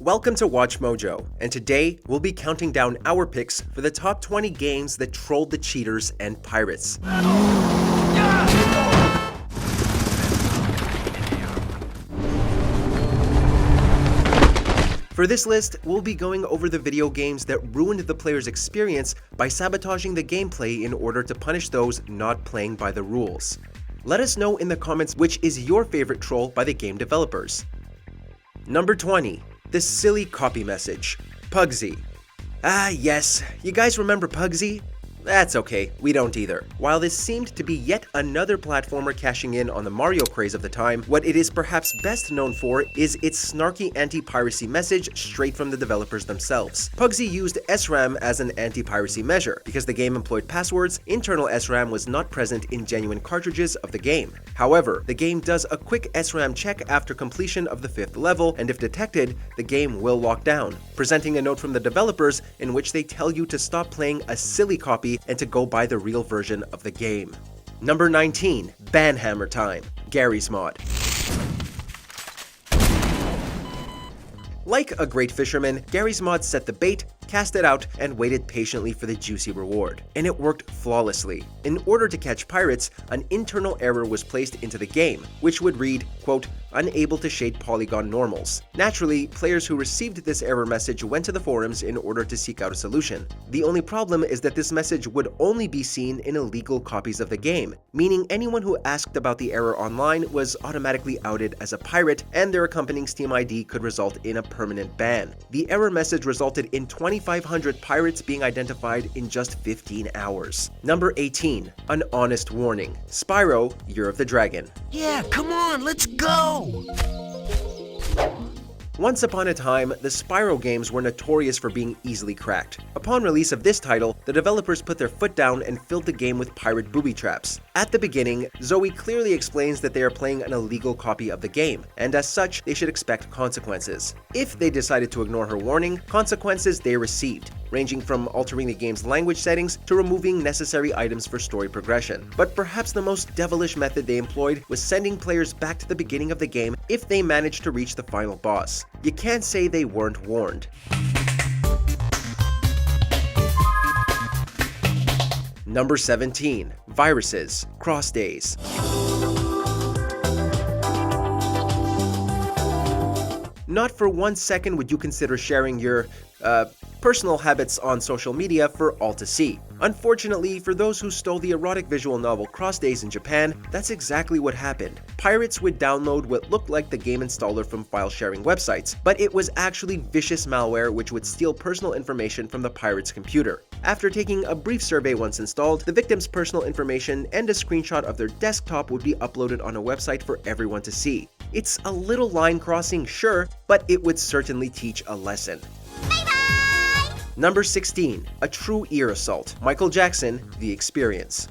Welcome to WatchMojo, and today we'll be counting down our picks for the top 20 games that trolled the cheaters and pirates. For this list, we'll be going over the video games that ruined the player's experience by sabotaging the gameplay in order to punish those not playing by the rules. Let us know in the comments which is your favorite troll by the game developers. Number 20. The silly copy message. Pugsy. Ah yes, you guys remember Pugsy? That's okay, we don't either. While this seemed to be yet another platformer cashing in on the Mario craze of the time, what it is perhaps best known for is its snarky anti-piracy message straight from the developers themselves. Pugsy used SRAM as an anti-piracy measure. Because the game employed passwords, internal SRAM was not present in genuine cartridges of the game. However, the game does a quick SRAM check after completion of the 5th level, and if detected, the game will lock down, presenting a note from the developers in which they tell you to stop playing a silly copy and to go buy the real version of the game. Number 19. Banhammer time. Gary's Mod. Like a great fisherman, Gary's Mod set the bait, cast it out, and waited patiently for the juicy reward. And it worked flawlessly. In order to catch pirates, an internal error was placed into the game, which would read, quote, unable to shade polygon normals. Naturally, players who received this error message went to the forums in order to seek out a solution. The only problem is that this message would only be seen in illegal copies of the game, meaning anyone who asked about the error online was automatically outed as a pirate, and their accompanying Steam ID could result in a permanent ban. The error message resulted in 2,500 pirates being identified in just 15 hours. Number 18. An honest warning. Spyro, Year of the Dragon. Yeah, come on, let's go! Once upon a time, the Spyro games were notorious for being easily cracked. Upon release of this title, the developers put their foot down and filled the game with pirate booby traps. At the beginning, Zoe clearly explains that they are playing an illegal copy of the game, and as such, they should expect consequences. If they decided to ignore her warning, consequences they received, ranging from altering the game's language settings to removing necessary items for story progression. But perhaps the most devilish method they employed was sending players back to the beginning of the game if they managed to reach the final boss. You can't say they weren't warned. Number 17. Viruses. Cross days. Not for 1 second would you consider sharing your, personal habits on social media for all to see. Unfortunately, for those who stole the erotic visual novel Cross Days in Japan, that's exactly what happened. Pirates would download what looked like the game installer from file-sharing websites, but it was actually vicious malware which would steal personal information from the pirate's computer. After taking a brief survey once installed, the victim's personal information and a screenshot of their desktop would be uploaded on a website for everyone to see. It's a little line crossing, sure, but it would certainly teach a lesson. Number 16. A true ear assault. Michael Jackson, The Experience.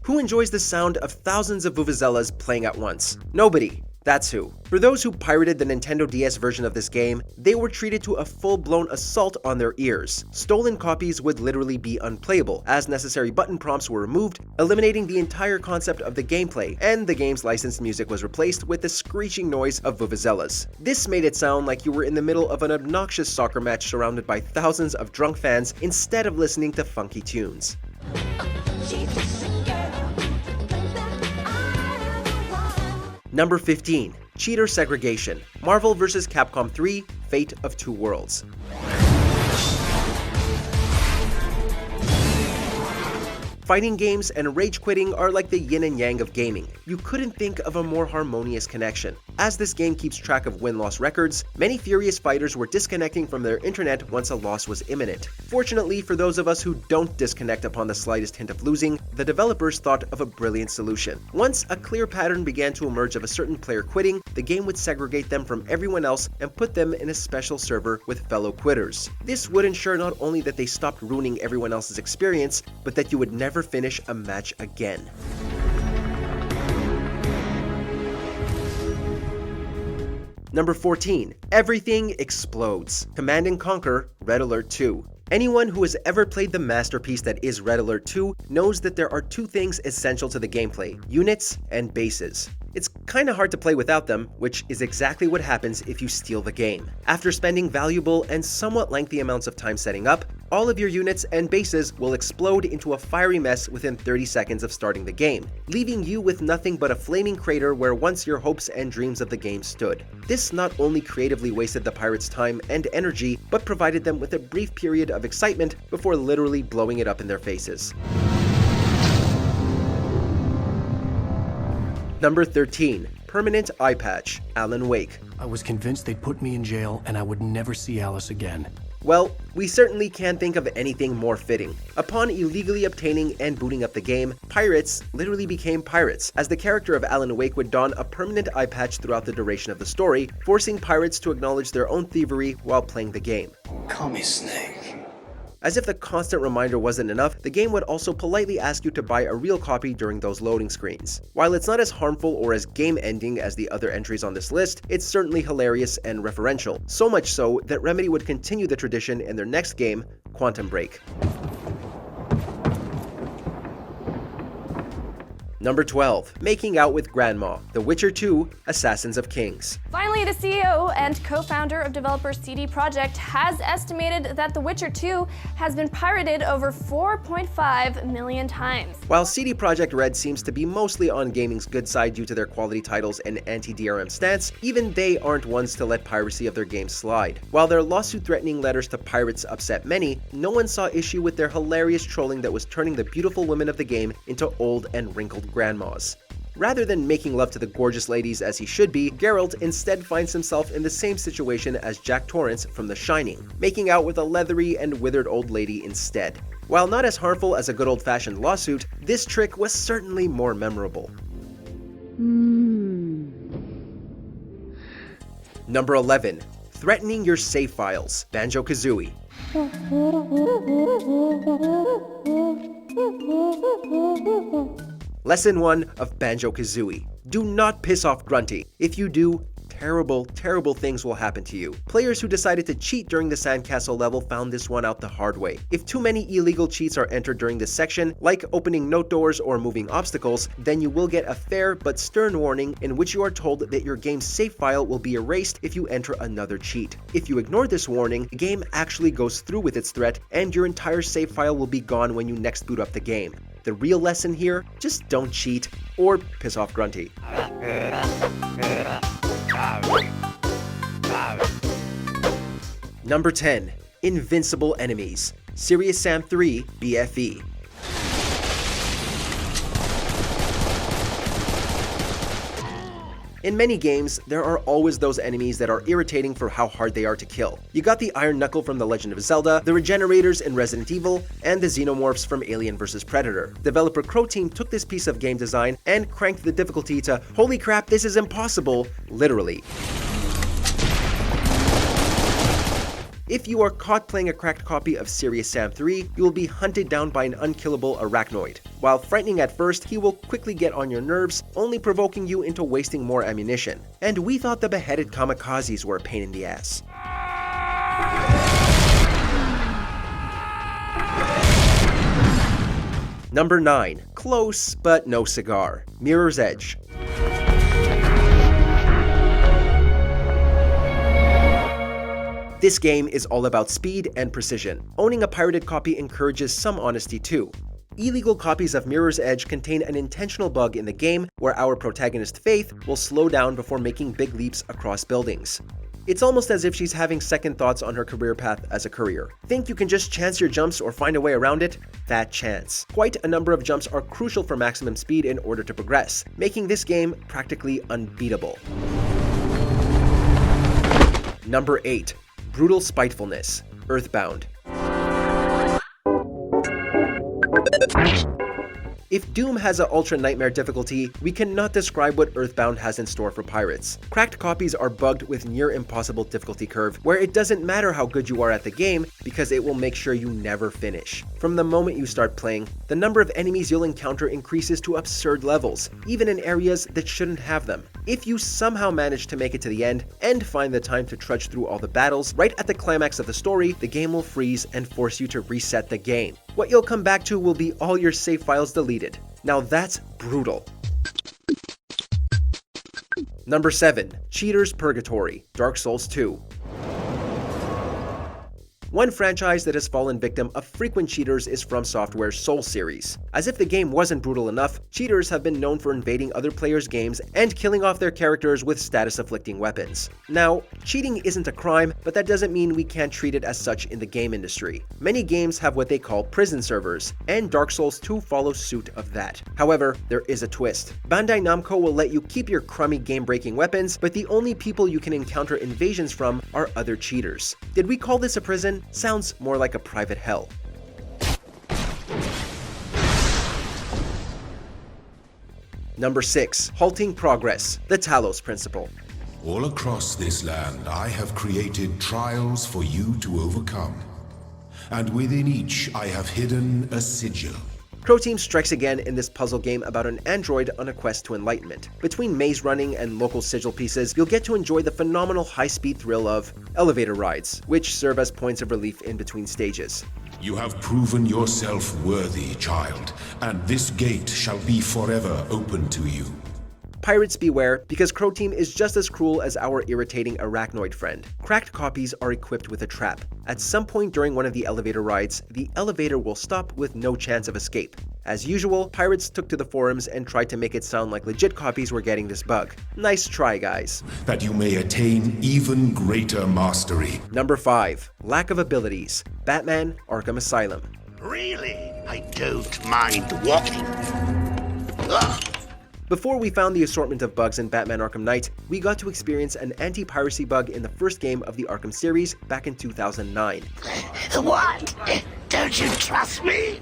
Who enjoys the sound of thousands of vuvuzelas playing at once? Nobody. That's who. For those who pirated the Nintendo DS version of this game, they were treated to a full-blown assault on their ears. Stolen copies would literally be unplayable, as necessary button prompts were removed, eliminating the entire concept of the gameplay, and the game's licensed music was replaced with the screeching noise of vuvuzelas. This made it sound like you were in the middle of an obnoxious soccer match surrounded by thousands of drunk fans instead of listening to funky tunes. Number 15. Cheater segregation. Marvel vs. Capcom 3, Fate of Two Worlds. Fighting games and rage quitting are like the yin and yang of gaming. You couldn't think of a more harmonious connection. As this game keeps track of win-loss records, many furious fighters were disconnecting from their internet once a loss was imminent. Fortunately, for those of us who don't disconnect upon the slightest hint of losing, the developers thought of a brilliant solution. Once a clear pattern began to emerge of a certain player quitting, the game would segregate them from everyone else and put them in a special server with fellow quitters. This would ensure not only that they stopped ruining everyone else's experience, but that you would never finish a match again. Number 14. Everything explodes. Command & Conquer Red Alert 2. Anyone who has ever played the masterpiece that is Red Alert 2 knows that there are two things essential to the gameplay: units and bases. It's kinda hard to play without them, which is exactly what happens if you steal the game. After spending valuable and somewhat lengthy amounts of time setting up, all of your units and bases will explode into a fiery mess within 30 seconds of starting the game, leaving you with nothing but a flaming crater where once your hopes and dreams of the game stood. This not only creatively wasted the pirates' time and energy, but provided them with a brief period of excitement before literally blowing it up in their faces. Number 13. Permanent Eye Patch, Alan Wake. I was convinced they'd put me in jail and I would never see Alice again. Well, we certainly can't think of anything more fitting. Upon illegally obtaining and booting up the game, pirates literally became pirates, as the character of Alan Wake would don a permanent eye patch throughout the duration of the story, forcing pirates to acknowledge their own thievery while playing the game. Call me Snake. As if the constant reminder wasn't enough, the game would also politely ask you to buy a real copy during those loading screens. While it's not as harmful or as game-ending as the other entries on this list, it's certainly hilarious and referential, so much so that Remedy would continue the tradition in their next game, Quantum Break. Number 12. Making Out with Grandma, The Witcher 2, Assassins of Kings. Finally, the CEO and co-founder of developer CD Projekt has estimated that The Witcher 2 has been pirated over 4.5 million times. While CD Projekt Red seems to be mostly on gaming's good side due to their quality titles and anti-DRM stance, even they aren't ones to let piracy of their games slide. While their lawsuit-threatening letters to pirates upset many, no one saw issue with their hilarious trolling that was turning the beautiful women of the game into old and wrinkled grandmas. Rather than making love to the gorgeous ladies as he should be, Geralt instead finds himself in the same situation as Jack Torrance from The Shining, making out with a leathery and withered old lady instead. While not as harmful as a good old-fashioned lawsuit, this trick was certainly more memorable. Number 11. Threatening your save files, Banjo-Kazooie. Lesson 1 of Banjo-Kazooie. Do not piss off Grunty. If you do, terrible, terrible things will happen to you. Players who decided to cheat during the sandcastle level found this one out the hard way. If too many illegal cheats are entered during this section, like opening note doors or moving obstacles, then you will get a fair but stern warning in which you are told that your game's save file will be erased if you enter another cheat. If you ignore this warning, the game actually goes through with its threat and your entire save file will be gone when you next boot up the game. The real lesson here, just don't cheat or piss off Grunty. Number 10. Invincible Enemies, Serious Sam 3 BFE. In many games, there are always those enemies that are irritating for how hard they are to kill. You got the Iron Knuckle from The Legend of Zelda, the Regenerators in Resident Evil, and the Xenomorphs from Alien vs Predator. Developer Crow Team took this piece of game design and cranked the difficulty to holy crap, this is impossible, literally. If you are caught playing a cracked copy of Serious Sam 3, you will be hunted down by an unkillable arachnoid. While frightening at first, he will quickly get on your nerves, only provoking you into wasting more ammunition. And we thought the beheaded kamikazes were a pain in the ass. Number 9. Close, but no cigar. Mirror's Edge. This game is all about speed and precision. Owning a pirated copy encourages some honesty too. Illegal copies of Mirror's Edge contain an intentional bug in the game where our protagonist Faith will slow down before making big leaps across buildings. It's almost as if she's having second thoughts on her career path as a courier. Think you can just chance your jumps or find a way around it? That chance. Quite a number of jumps are crucial for maximum speed in order to progress, making this game practically unbeatable. Number 8. Brutal Spitefulness, Earthbound. If Doom has an Ultra Nightmare difficulty, we cannot describe what Earthbound has in store for pirates. Cracked copies are bugged with near impossible difficulty curve, where it doesn't matter how good you are at the game, because it will make sure you never finish. From the moment you start playing, the number of enemies you'll encounter increases to absurd levels, even in areas that shouldn't have them. If you somehow manage to make it to the end, and find the time to trudge through all the battles, right at the climax of the story, the game will freeze and force you to reset the game. What you'll come back to will be all your save files deleted. Now that's brutal. Number 7. Cheaters Purgatory, Dark Souls 2. One franchise that has fallen victim of frequent cheaters is From Software's Souls series. As if the game wasn't brutal enough, cheaters have been known for invading other players' games and killing off their characters with status-afflicting weapons. Now, cheating isn't a crime, but that doesn't mean we can't treat it as such in the game industry. Many games have what they call prison servers, and Dark Souls 2 follows suit of that. However, there is a twist. Bandai Namco will let you keep your crummy game-breaking weapons, but the only people you can encounter invasions from are other cheaters. Did we call this a prison? Sounds more like a private hell. Number 6. Halting Progress, the Talos Principle. All across this land, I have created trials for you to overcome. And within each, I have hidden a sigil. Crow Team strikes again in this puzzle game about an android on a quest to enlightenment. Between maze running and local sigil pieces, you'll get to enjoy the phenomenal high-speed thrill of elevator rides, which serve as points of relief in between stages. You have proven yourself worthy, child, and this gate shall be forever open to you. Pirates beware, because Crow Team is just as cruel as our irritating arachnoid friend. Cracked copies are equipped with a trap. At some point during one of the elevator rides, the elevator will stop with no chance of escape. As usual, pirates took to the forums and tried to make it sound like legit copies were getting this bug. Nice try, guys. That you may attain even greater mastery. Number 5. Lack of abilities, Batman Arkham Asylum. Really? I don't mind walking. Ugh. Before we found the assortment of bugs in Batman Arkham Knight, we got to experience an anti-piracy bug in the first game of the Arkham series back in 2009. What? Don't you trust me?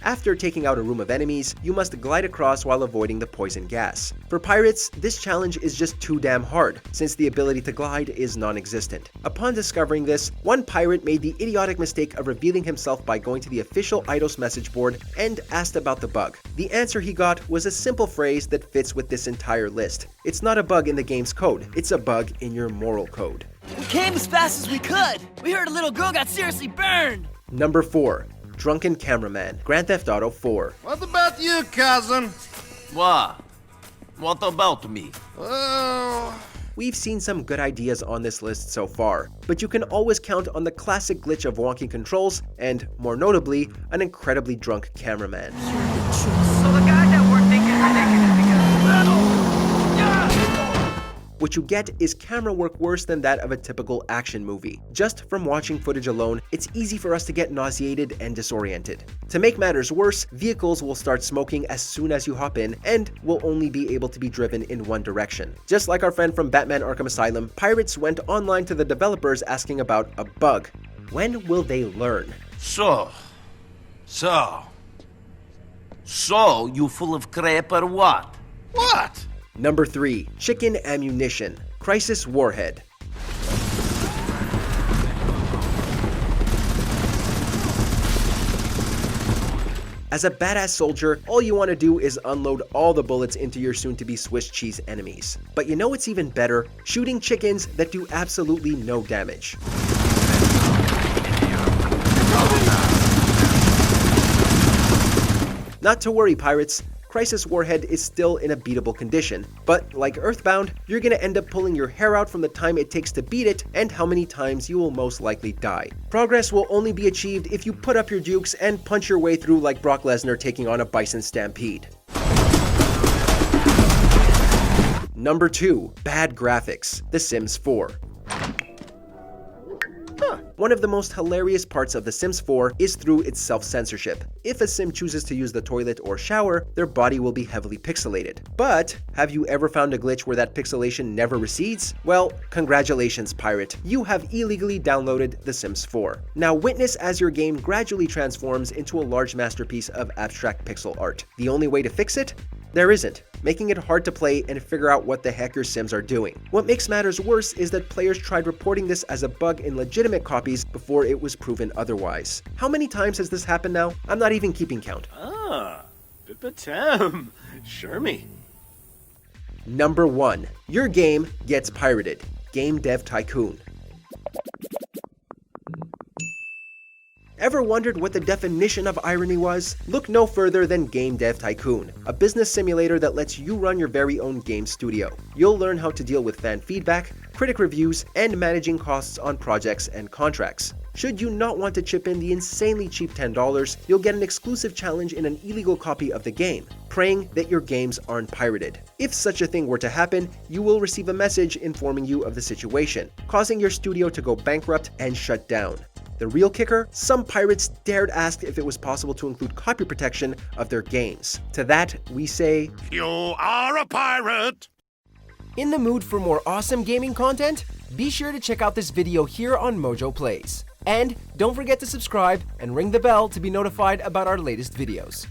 After taking out a room of enemies, you must glide across while avoiding the poison gas. For pirates, this challenge is just too damn hard, since the ability to glide is non-existent. Upon discovering this, one pirate made the idiotic mistake of revealing himself by going to the official Eidos message board and asked about the bug. The answer he got was a simple phrase that fits with this entire list. It's not a bug in the game's code, it's a bug in your moral code. We came as fast as we could. We heard a little girl got seriously burned. Number 4. Drunken Cameraman, Grand Theft Auto 4. What about you, cousin? What? What about me? Well, We've seen some good ideas on this list so far, but you can always count on the classic glitch of wonky controls and, more notably, an incredibly drunk cameraman. So the guys that were thinking ridiculous because What you get is camera work worse than that of a typical action movie. Just from watching footage alone, it's easy for us to get nauseated and disoriented. To make matters worse, vehicles will start smoking as soon as you hop in and will only be able to be driven in one direction. Just like our friend from Batman Arkham Asylum, pirates went online to the developers asking about a bug. When will they learn? So, you full of crap or what? what? Number 3. Chicken Ammunition, Crisis Warhead. As a badass soldier, all you want to do is unload all the bullets into your soon-to-be Swiss cheese enemies. But you know what's even better? Shooting chickens that do absolutely no damage. Not to worry, pirates. Crisis Warhead is still in a beatable condition, but like Earthbound, you're gonna end up pulling your hair out from the time it takes to beat it and how many times you will most likely die. Progress will only be achieved if you put up your dukes and punch your way through like Brock Lesnar taking on a bison stampede. Number 2. Bad Graphics, The Sims 4. One of the most hilarious parts of The Sims 4 is through its self-censorship. If a sim chooses to use the toilet or shower, their body will be heavily pixelated. But have you ever found a glitch where that pixelation never recedes? Well, congratulations, pirate. You have illegally downloaded The Sims 4. Now witness as your game gradually transforms into a large masterpiece of abstract pixel art. The only way to fix it? There isn't, making it hard to play and figure out what the heck your Sims are doing. What makes matters worse is that players tried reporting this as a bug in legitimate copies before it was proven otherwise. How many times has this happened now? I'm not even keeping count. Bipatam. Sure me. Number 1. Your game gets pirated. Game Dev Tycoon. Ever wondered what the definition of irony was? Look no further than Game Dev Tycoon, a business simulator that lets you run your very own game studio. You'll learn how to deal with fan feedback, critic reviews, and managing costs on projects and contracts. Should you not want to chip in the insanely cheap $10, you'll get an exclusive challenge in an illegal copy of the game, praying that your games aren't pirated. If such a thing were to happen, you will receive a message informing you of the situation, causing your studio to go bankrupt and shut down. The real kicker? Some pirates dared ask if it was possible to include copy protection of their games. To that, we say, You are a pirate! in the mood for more awesome gaming content? Be sure to check out this video here on Mojo Plays. And don't forget to subscribe and ring the bell to be notified about our latest videos.